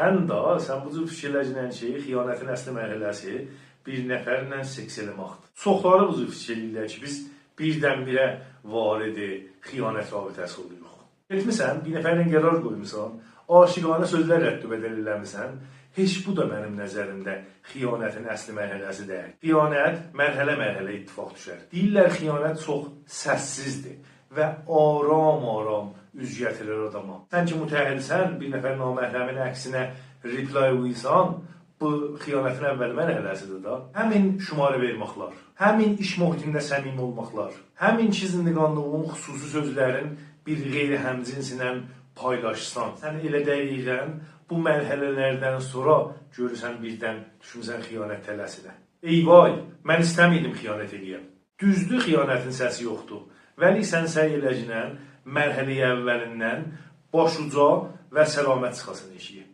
Həm də sən bu cür fikirləşən ki, xiyanətin əsli mərhələsi bir nəfərlə seks eləməkdir. Çoxları bu cür fikirləyirlər ki, biz birdən-birə varidi xiyanət rabitəsi oluruq. Etmisən, bir nəfərlə qərar qoymusan, aşiqanə sözlər rəddübət eləmisən, heç bu da mənim nəzərimdə xiyanətin əsli mərhələsi deyil. Xiyanət mərhələ-mərhələ ittifaq düşər. Deyirlər, xiyanət çox səssizdir və aram-aram üz gətirir adama. Sən ki, mütəhhilsən, bir nəfər naməhrəmin əksinə reply uysan, bu xiyanətin əvvəl mərhələsidir da. Həmin şumarə verməklər, həmin iş mühitində səmimi olmaqlar, həmin ki, zindiqanlığın xüsusi sözlərin bir qeyri-həmcinsinlə paylaşsan, sən elə dəqiqən bu mərhələlərdən sonra görürsən birdən düşünsən xiyanət tələsinə. Ey vay, mən istəmiydim xiyanət edəyəm. Düzdür, xiyanətin səsi yoxdur. Vəli sən səy eləcəkən mərhələyə əvvəlindən başuca və səlamət çıxasın eşiyə.